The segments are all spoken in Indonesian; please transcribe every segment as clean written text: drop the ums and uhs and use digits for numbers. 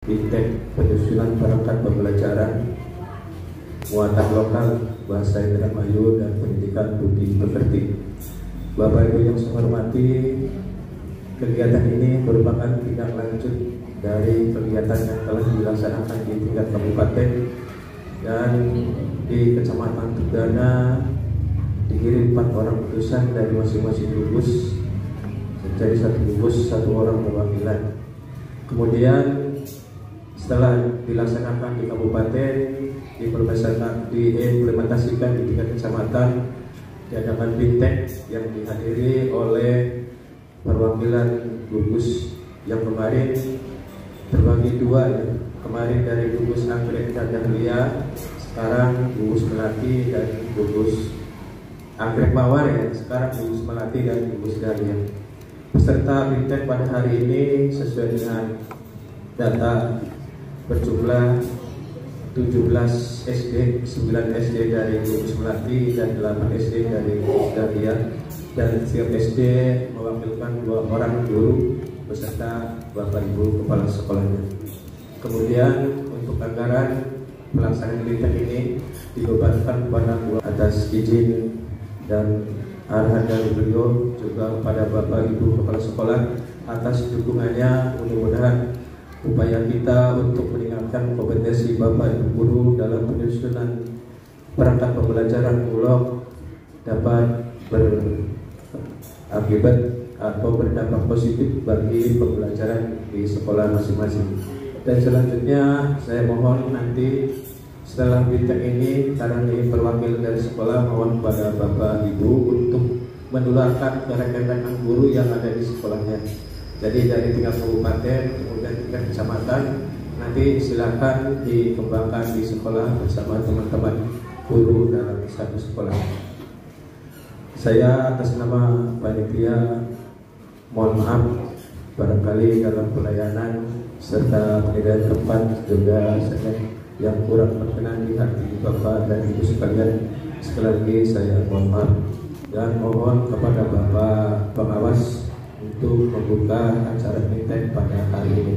Bintek penyusunan perangkat pembelajaran muatan lokal bahasa Indramayu dan pendidikan budi pekerti. Bapak Ibu yang saya hormati, kegiatan ini merupakan tindak lanjut dari kegiatan yang telah dilaksanakan di tingkat kabupaten dan di Kecamatan Tugana dikirim 4 orang utusan dari masing-masing gugus, jadi 1 gugus 1 orang perwakilan. Kemudian setelah dilaksanakan di kabupaten, diimplementasikan di tingkat kecamatan, diadakan bintek yang dihadiri oleh perwakilan gugus yang kemarin terbagi 2 ya. Kemarin dari gugus Anggrek dan Dahlia, sekarang gugus Melati dan gugus Anggrek Mawar ya, sekarang gugus Melati dan gugus Dahlia. Peserta bintek pada hari ini sesuai dengan data berjumlah 17 SD, 9 SD dari gugus Melati dan 8 SD dari gugus Dahlia, dan setiap SD mewakilkan 2 orang guru beserta Bapak Ibu kepala sekolahnya. Kemudian untuk anggaran pelaksanaan bintek ini dibebankan kepada atas izin dan arahan dari beliau, juga kepada Bapak Ibu kepala sekolah atas dukungannya. Mudah-mudahan upaya kita untuk meningkatkan kompetensi Bapak Ibu guru dalam penyusunan perangkat pembelajaran mulok dapat berakibat atau berdampak positif bagi pembelajaran di sekolah masing-masing. Dan selanjutnya saya mohon nanti setelah bintek ini, karena ini perwakilan dari sekolah, mohon kepada Bapak Ibu untuk menularkan ke rekan-rekan guru yang ada di sekolahnya. Jadi dari tingkat kabupaten, kemudian tingkat kecamatan, nanti silakan dikembangkan di sekolah bersama teman-teman guru dalam satu sekolah. Saya atas nama panitia mohon maaf barangkali dalam pelayanan serta penyediaan tempat juga saya yang kurang berkenan di hati Bapak dan Ibu sekalian. Sekali lagi saya mohon maaf dan mohon kepada Bapak pengawas untuk membuka acara bintek pada hari ini.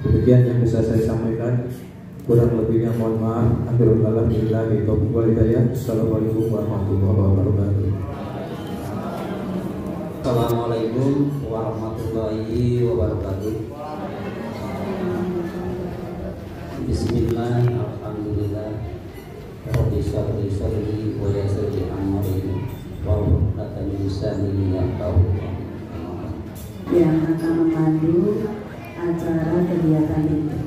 Demikian yang bisa saya sampaikan. Kurang lebihnya mohon maaf. Akhirul kalam billahi taufiq wal hidayah. Assalamualaikum warahmatullahi wabarakatuh. Assalamualaikum warahmatullahi wabarakatuh. Bismillah, alhamdulillah. Rabbi syrah li sadri wa yassir li amri wa hlul lisani yafqahu. Yang akan memandu acara kegiatan ini,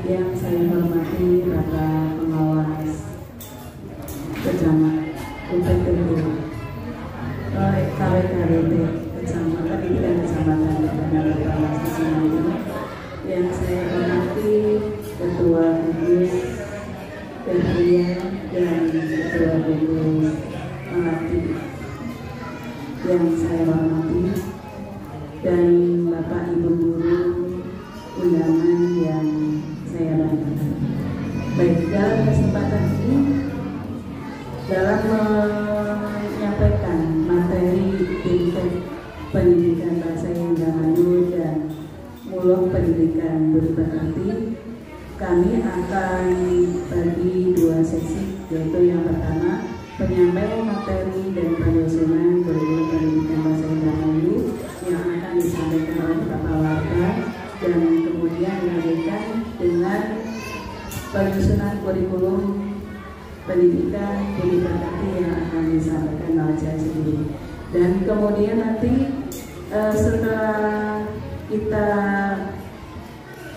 yang saya hormati Bapak Pengawas Kecamatan KWKDT Kecamatan Pendidikan Kecamatan dan Pengawas di sini, yang saya hormati Ketua Gugus Dahlia dan Ketua Gugus Melati yang saya hormati, dan Bapak Ibu guru undangan yang saya banggakan. Baik, dalam kesempatan ini dalam menyampaikan materi bintek pendidikan bahasa Indramayu dan mulok pendidikan budi pekerti, kami akan bagi 2 sesi, yaitu yang pertama penyampaian materi dan penyusunan kurikulum pendidikan bahasa Indramayu yang akan disampaikan oleh Bapak Warga, dan kemudian dilanjutkan dengan penyusunan kurikulum pendidikan budi pekerti yang akan disampaikan oleh saya sendiri. Dan kemudian nanti setelah kita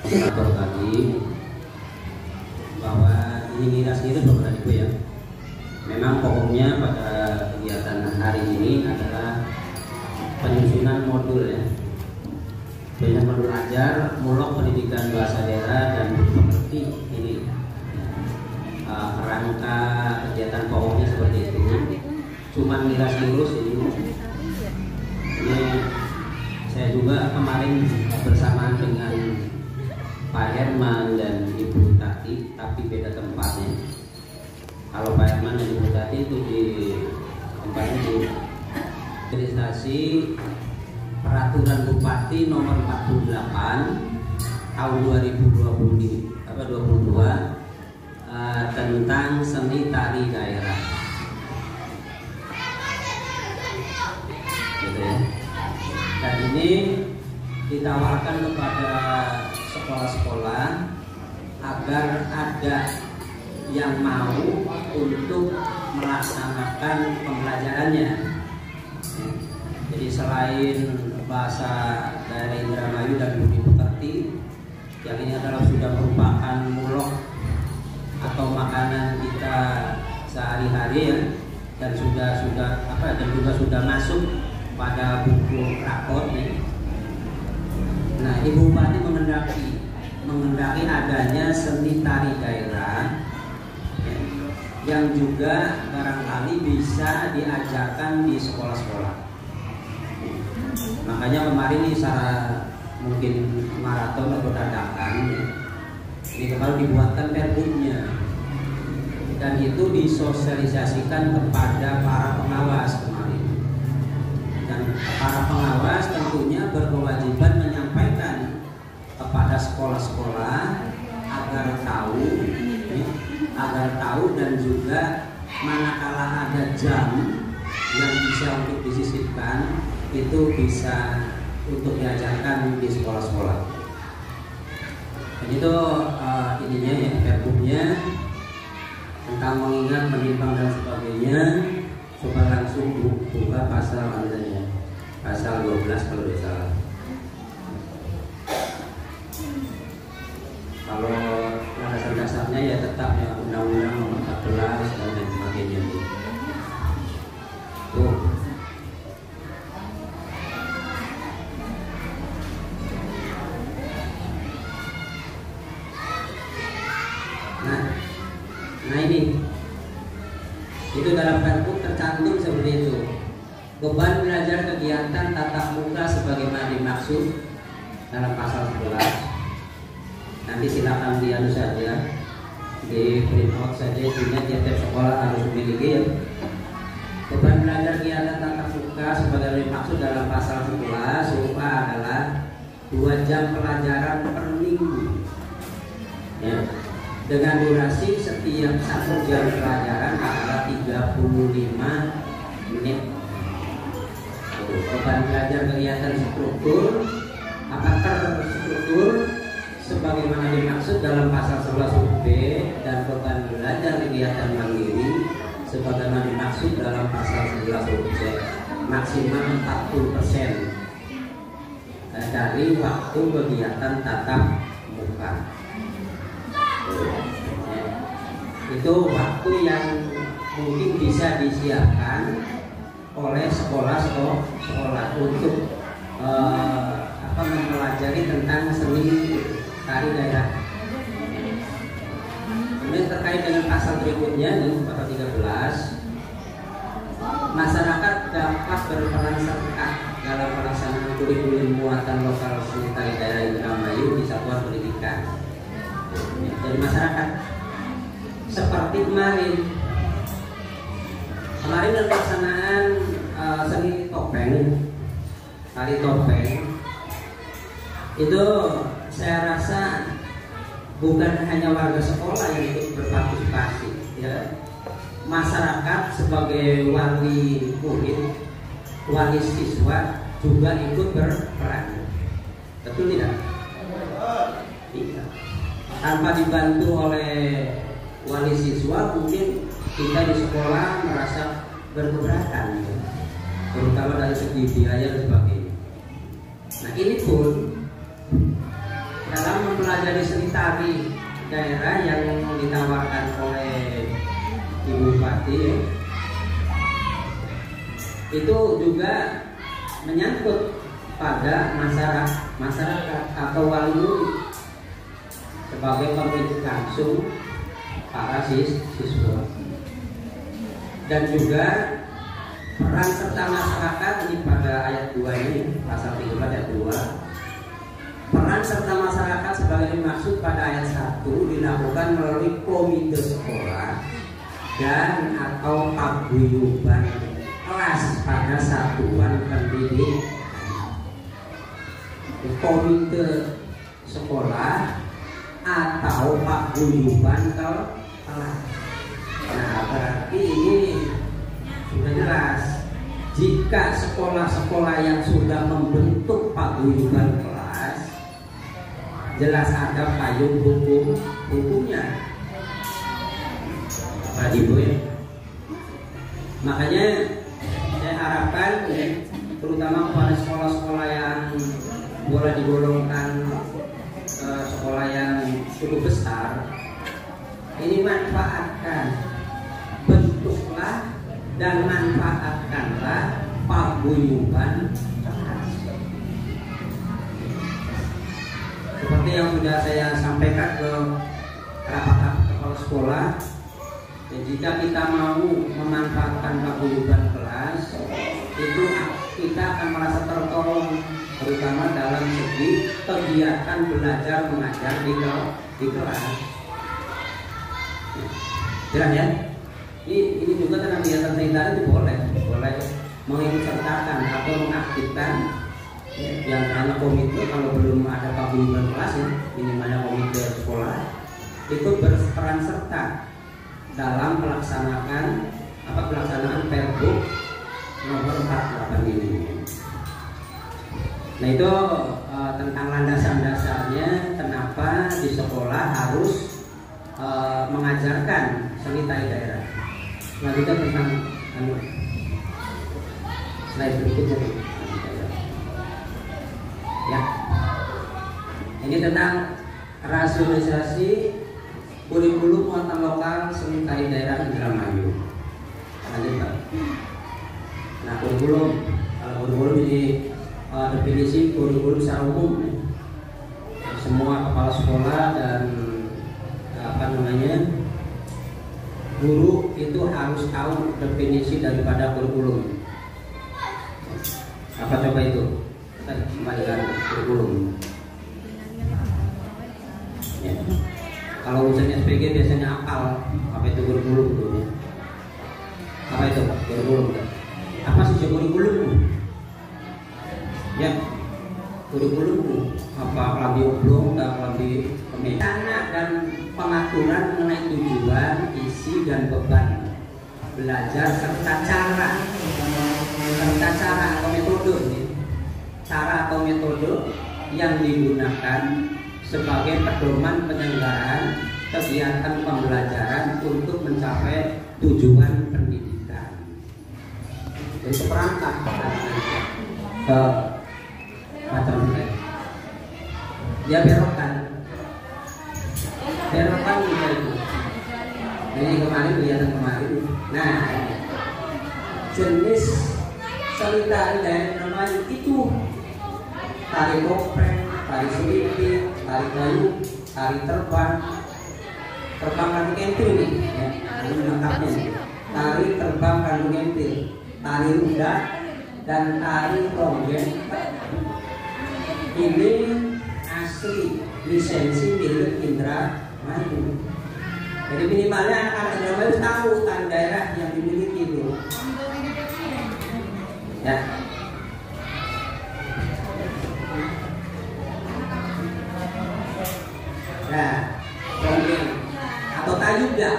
tadi bahwa ini miras itu Bapak Ibu ya. Memang pokoknya pada kegiatan hari ini adalah penyusunan modul ya. Banyak modul ajar, mulok pendidikan bahasa daerah dan pekerti ini. Kerangka kegiatan pokoknya seperti itu. Cuma miras lurus ini. Ini saya juga kemarin bersamaan dengan Pak Herman dan Ibu Tati, tapi beda tempatnya. Kalau Pak Herman dan Ibu Tati itu di tempatnya di administrasi peraturan Bupati nomor 48 tahun 2022 tentang seni tari daerah. Gitu ya. Dan ini ditawarkan kepada sekolah-sekolah agar ada yang mau untuk melaksanakan pembelajarannya. Jadi selain bahasa daerah Indramayu dan Budi Pekerti, yang ini adalah sudah merupakan mulok atau makanan kita sehari-hari ya, dan juga sudah masuk pada buku rapor nih. Nah, Ibu Bupati mengendaki adanya seni tari daerah yang juga barangkali bisa diajarkan di sekolah-sekolah. Makanya kemarin ini secara mungkin maraton atau dadakan, ini kemarin dibuatkan perbuknya dan itu disosialisasikan kepada para pengawas kemarin. Dan para pengawas tentunya berkewajiban menyampaikan kepada sekolah-sekolah agar tahu dan juga manakala ada jam yang bisa untuk disisipkan itu bisa untuk diajarkan di sekolah-sekolah. Dan itu ininya ya, perbuknya tentang mengingat, menimbang dan sebagainya. Coba langsung buka pasal misalnya pasal 12 kalau tidak salah. Kalau dasar-dasarnya ya tetap ya Undang-Undang Nomor 14 dan lain sebagainya. Tuh. Nah ini itu dalam Perpuk tercantum seperti itu. Beban belajar kegiatan tatap muka sebagaimana dimaksud dalam pasal 11. Nanti silakan dianu saja, di print out saja, intinya tiap sekolah harus memiliki ya. Beban belajar kegiatan tatap muka sebagaimana dimaksud dalam pasal 11 serupa adalah 2 jam pelajaran per minggu. Ya. Dengan durasi setiap 1 jam pelajaran adalah 35 menit. Beban belajar kegiatan struktur terstruktur sebagaimana dimaksud dalam pasal 11 huruf B, dan beban belajar kegiatan mandiri sebagaimana dimaksud dalam pasal 11 huruf C, maksimal 40% dari waktu kegiatan tatap muka. Itu waktu yang mungkin bisa disiapkan oleh sekolah untuk mempelajari tentang seni tari daerah. Kemudian terkait dengan pasal berikutnya, pasal 13, masyarakat dapat berperan serta dalam pelaksanaan kurikulum muatan lokal seni tari daerah Indramayu di satuan pendidikan. Jadi masyarakat seperti kemarin dalam pelaksanaan seni topeng, tari topeng itu saya rasa bukan hanya warga sekolah yang ikut berpartisipasi, ya. Masyarakat sebagai wali murid, wali siswa juga ikut berperan. Betul tidak? Tidak. Tanpa dibantu oleh wali siswa mungkin kita di sekolah merasa berkeberatan, ya. Terutama dari segi biaya dan sebagainya. Nah ini pun dalam mempelajari seni tari daerah yang ditawarkan oleh Ibu Bupati, itu juga menyangkut pada masyarakat atau wali murid sebagai pemilik langsung para siswa, dan juga peran serta masyarakat ini pada ayat 2 ini, pasal 3 ayat 2. Peran serta masyarakat sebagai dimaksud pada ayat 1 dilakukan melalui komite sekolah dan atau paguyuban kelas pada satuan pendidikan. Komite sekolah atau paguyuban kelas. Nah, berarti ini sudah jelas. Jika sekolah-sekolah yang sudah membentuk paguyuban kelas, jelas ada payung hukumnya. Pak Ibu ya. Makanya saya harapkan ya, terutama kepada sekolah-sekolah yang boleh digolongkan sekolah yang cukup besar, ini manfaatkan, bentuklah dan manfaatkanlah paguyuban kelas. Seperti yang sudah saya sampaikan ke rapat kepala sekolah, dan jika kita mau memanfaatkan paguyuban kelas, itu kita akan merasa tertolong, terutama dalam segi kegiatan belajar mengajar di kelas. Jelas ya? Ini juga tentang kegiatan sanitari itu boleh mengikutsertakan atau mengaktifkan ya, yang anak komite kalau belum ada paguyuban kelas ya, minimalnya komite sekolah ikut berperan serta dalam pelaksanaan Pergub nomor 48 ini. Nah itu tentang landasan dasarnya kenapa di sekolah harus mengajarkan seni tari daerah. Selanjutnya tentang slide berikutnya ya. Ini tentang rasionalisasi kurikulum muatan lokal seni tari daerah Indramayu. Lanjut Pak. Nah kurikulum, kalau kurikulum ini definisi kurikulum secara umum ya. Semua kepala sekolah dan guru itu harus tahu definisi daripada kurikulum. Apa coba itu? Kita kembalikan kurikulum. Ya. Kalau urusan SPG biasanya apal apa itu kurikulum dulu. Apa itu kurikulum? Apa sih kurikulum? Ya, kurikulum apa lambi oblong dan lambi pemecana dan pengaturan mengenai tujuan, isi dan beban belajar serta cara atau metode, atau metode yang digunakan sebagai pedoman penyelenggaraan kegiatan pembelajaran untuk mencapai tujuan pendidikan. Jadi seperangkat macam ya berokan juga itu. Ini kemarin kelihatan kemarin. Nah, jenis seni tari daerah namanya itu tari topeng, tari selipit, tari kayu, tari terbang kantung kentil nih, ya, ini lengkapnya. Tari terbang kantung kentil, tari rundak, dan tari ronggeng. Ini asli lisensi milik Indramayu. Jadi minimalnya anak-anak Indramayu tahu tari daerah yang dimiliki itu. Ya. Nah, ronggeng atau tayub ya,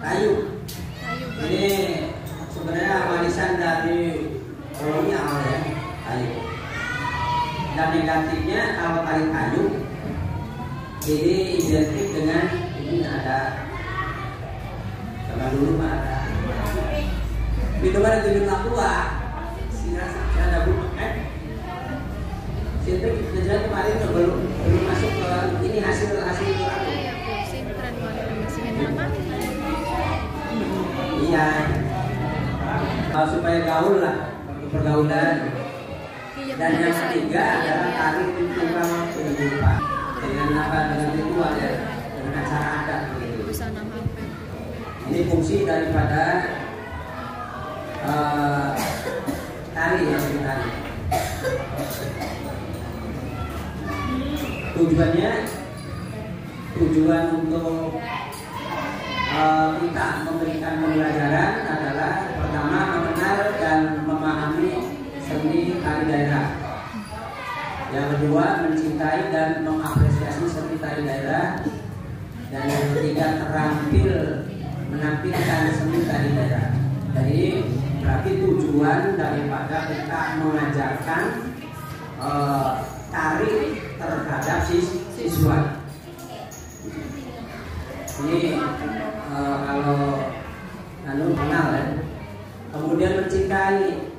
tayub. Ini sebenarnya warisan dari kolonial ya, tayub. Dan negatifnya kalau tari tayub ini identik dengan ini ada zaman dulu mah ada minuman itu tua ada Sinta kejadian kemarin belum masuk ke ini hasil itu aku. Iya, supaya gaul lah, pergaulan. Dan yang ketiga adalah tari ritual kehidupan dengan apa, dengan ritual ya, dengan acara adat begitu. Ini fungsi daripada tari yang ditari. Tujuan untuk kita memberikan pembelajaran adalah pertama mengenal dan memahami seni tari daerah. Yang kedua, mencintai dan mengapresiasi seni tari daerah. Dan yang ketiga, terampil menampilkan seni tari daerah. Jadi berarti tujuan daripada kita mengajarkan tari terhadap siswa. Ini kalau kenal ya. Kemudian mencintai,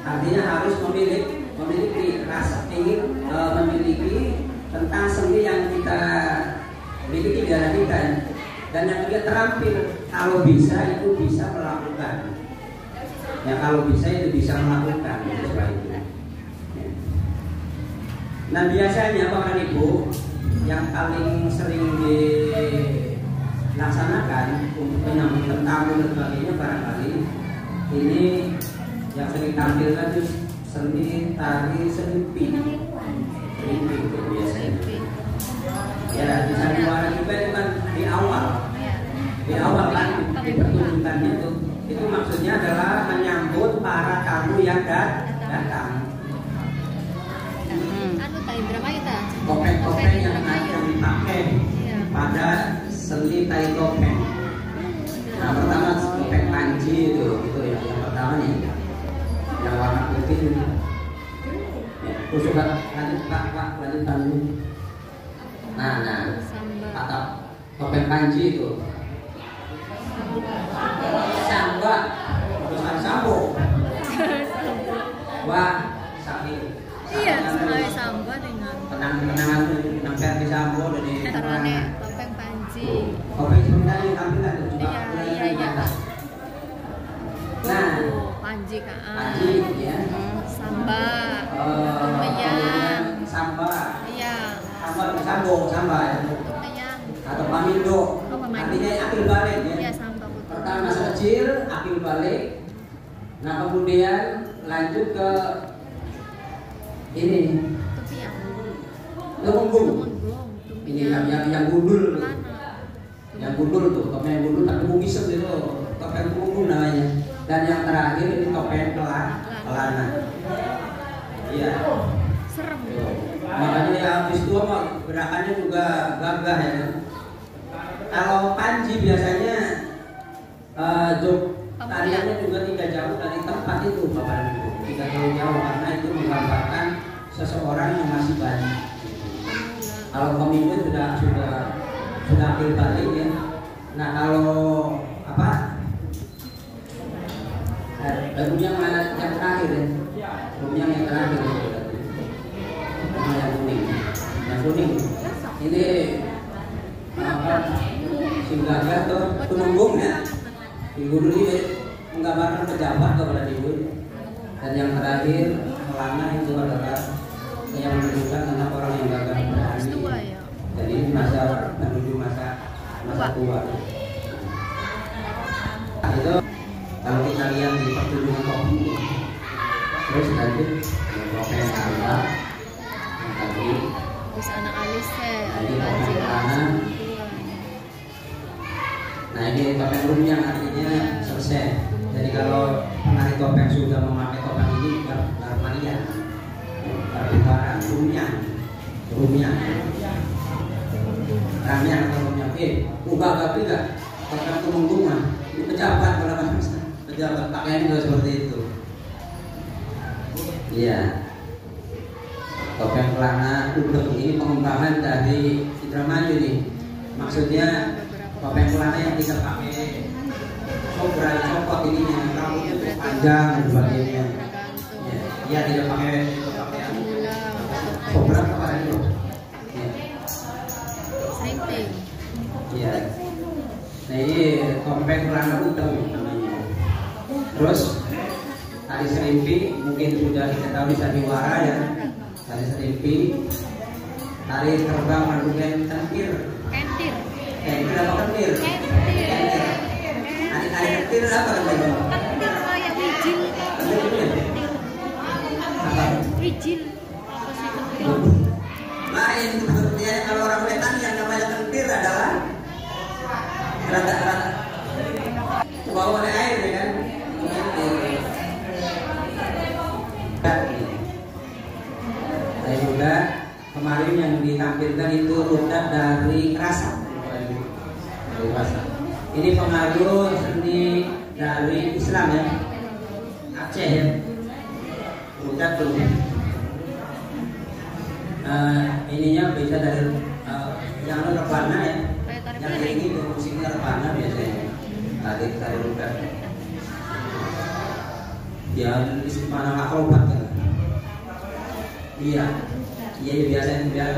artinya harus memiliki rasa ingin memiliki tentang seni yang kita miliki di dalam kita. Dan yang ketiga, terampil, kalau bisa itu bisa melakukan. Ya kalau bisa itu bisa melakukan sesuai itu. Nah biasanya Bapak Ibu yang paling sering dilaksanakan untuk menyambut tamu dan sebagainya, barangkali ini yang sering tampilkan itu seni tari serimpi. Serimpi itu biasanya. Ya di sandiwara juga itu kan di awal kan di pertunjukan itu maksudnya adalah menyambut para tamu yang datang. Topeng-topeng yang dipakai pada seni tari topeng. Nah pertama topeng panji itu ya yang pertama nih, yang warna putih ini. Terus coba lanjutkan. Nah kata topeng panji itu samba, terus sambo. Wah sakit. Iya, samba dengan penangan di sambo dari tarone topeng panji. Topeng sebenarnya tampilan itu juga. Iya. Nah, panji kan. Panji ya. Samba. Kemudian samba. Iya. Samba ya. Tumeyang. Atau pamindo. Artinya akil balik ya. Iya, samba betul. Pertama masa kecil akil balik. Nah, kemudian lanjut ke ini. Tupiang. Lumunggung. Ini yang gundul. Yang gundul tuh, topeng yang gundul tapi bumisem itu, topeng lumunggung namanya. Dan yang terakhir ini topeng pelana. Iya. Serem. Makanya ya habis tua mah gerakannya juga gagah ya. Kalau panji biasanya tariannya juga tidak jauh dari tempat itu Bapak Ibu. Tidak terlalu jauh karena itu menggambarkan seseorang yang masih bayi. Kalau pemimpin sudah ambil balik ya. Nah kalau apa? Rumyang mana yang terakhir ya? Rumyang yang terakhir ya. Yang kuning. Ini apa? Singgahnya tuh tumenggung ya. Ibu dulu menggambarkan pejabat kepada ibu. Dan yang terakhir melana itu adalah yang menunjukkan anak orang yang gagal berani. Jadi masa menuju masa tua. Nah, itu kalau kita lihat di pertunjukan kopi, terus lanjut topeng samba tadi. Terus anak alis Ini topeng pelana. Nah ini topeng rumyang artinya selesai. Jadi kalau penari topeng sudah memakai topeng ini bermania, berbicara rumyang. Ramyang atau rumyang. Ubah tapi enggak. Topeng tumenggungan. Itu pejabat kalau bahasa. Pejabat pakaian juga seperti itu. Iya. Topeng pelana udeng ini pengembangan dari Indramayu nih. Maksudnya topeng pelana yang bisa pakai copot ini yang rambut itu panjang dan sebagainya. Ya tidak pakai sobrak apa itu? Srimping. Iya. Nah ini topeng pelana udeng namanya. Terus tari serimpi mungkin sudah diketahui sandiwara ya. Tari serimpi, tari terbang mandukan kentir. Kentir apa kentir? Kentir. Tari kentir apa namanya? Kentir kayak wijil. Apa? Wijil. Apa sih kentir? Lain sebetulnya kalau orang Wetan yang namanya kentir adalah rata-rata bawa oleh air ya kan? Kentir. tampilkan itu rudat dari Kerasa. Ini pengaruh seni dari Islam ya, Aceh ya, rudat tuh. Ininya beda dari yang rebana ya, yang ini musiknya rebana biasanya. Tari rudat. Ya di mana akrobat kan? Iya biasanya biar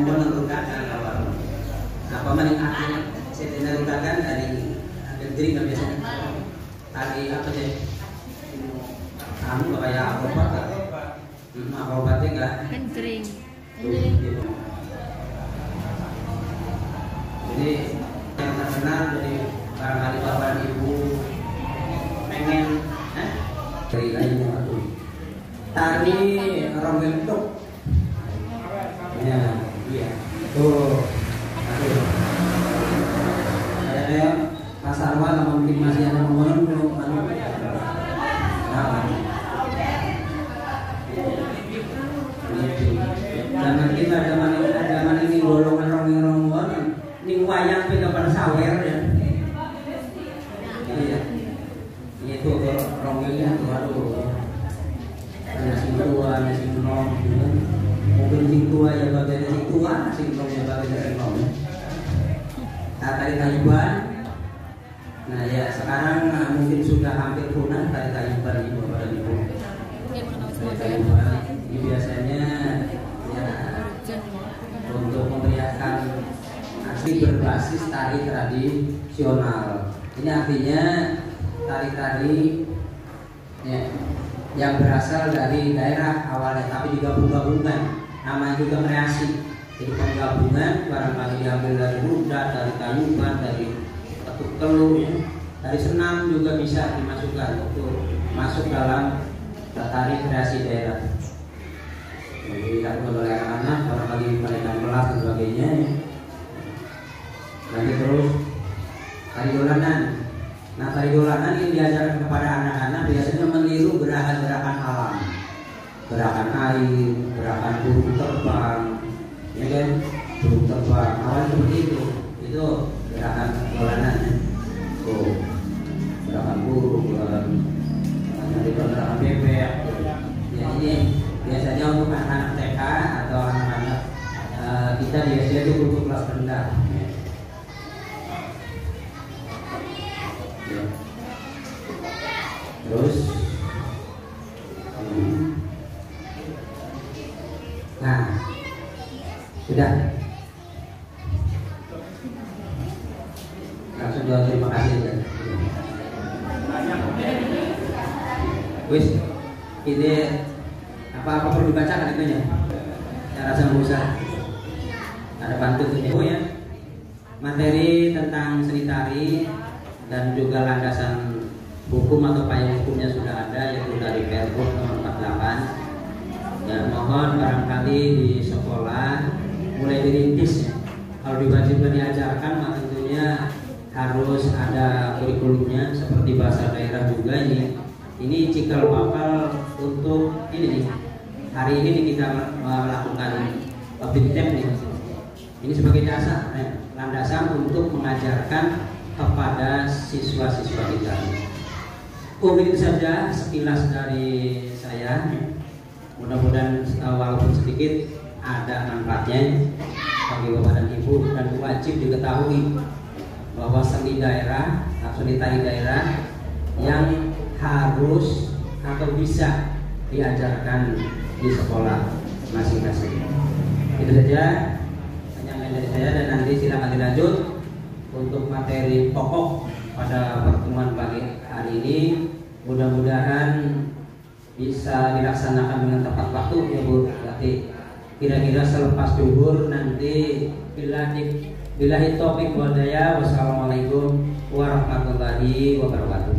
menurunkan apa maning artinya saya menurunkan dari negeri kan biasanya tadi apa sih kamu kayak akrobat kan? Akrobatnya enggak Gendring. Jadi yang terkenal dari barangkali bapak ibu pengen dari lainnya tari rongentuk ya iya tuh ada Mas Arwan sama mungkin masih ada ngomong belum zaman kita zaman ini golongan rongen ini wayang pe kapan sawer ya iya itu rongennya tuh aduh nasi tua, nasi nom, mungkin sing tua ya bagian nasi tua, nasi nom ya bagian nasi nom. Tari Tayuban, nah ya sekarang mungkin sudah hampir punah tari Tayuban ibu bapak dan ibu. Tari Tayuban ini biasanya ya untuk memeriahkan asli berbasis tari tradisional. Ini artinya tari-tari ya, yang berasal dari daerah awalnya tapi digabung-gabungkan namanya juga kreasi. Jadi penggabungan barangkali diambil dari rudat, dari Tayuban, dari ketuk telur ya. Dari senam juga bisa dimasukkan untuk masuk dalam tari kreasi daerah. Jadi dilakukan oleh anak-anak barangkali mereka kelas dan sebagainya ya. Lanjut terus tari dolanan. Nah, tari dolanan ini diajarkan kepada anak-anak biasanya meniru gerakan-gerakan alam, gerakan air, gerakan burung terbang, ya kan? Burung terbang, awalnya seperti itu gerakan dolanan. Tuh, gerakan burung, gerakan bebek. Ya, ini biasanya untuk anak-anak TK atau anak-anak kita biasanya itu untuk kelas rendah. Terus nah sudah langsung jawab terima kasih ya. Wis ini apa perlu dibacakan itu ya cara sembusan ada bantu itu ya materi tentang seni tari dan juga landasan hukum atau payung hukumnya sudah ada yaitu dari Pergub nomor 48 ya mohon barangkali di sekolah mulai dirintis ya. Kalau diwajibkan diajarkan maka tentunya harus ada kurikulumnya seperti bahasa daerah juga ini cikal bakal untuk ini nih hari ini kita melakukan BIMTEK nih ini sebagai dasar landasan untuk mengajarkan kepada siswa-siswa kita. Mungkin itu saja sekilas dari saya. Mudah-mudahan walaupun sedikit ada manfaatnya bagi bapak dan ibu dan wajib diketahui bahwa seni daerah, seni tari daerah yang harus atau bisa diajarkan di sekolah masing-masing. Itu saja penyampaian dari saya dan nanti silakan dilanjut untuk materi pokok pada pertemuan pagi hari ini. Mudah-mudahan bisa dilaksanakan dengan tepat waktu ya Bu. Berarti kira-kira selepas zuhur nanti billahi taufiq wal hidayah. Wassalamualaikum warahmatullahi wabarakatuh.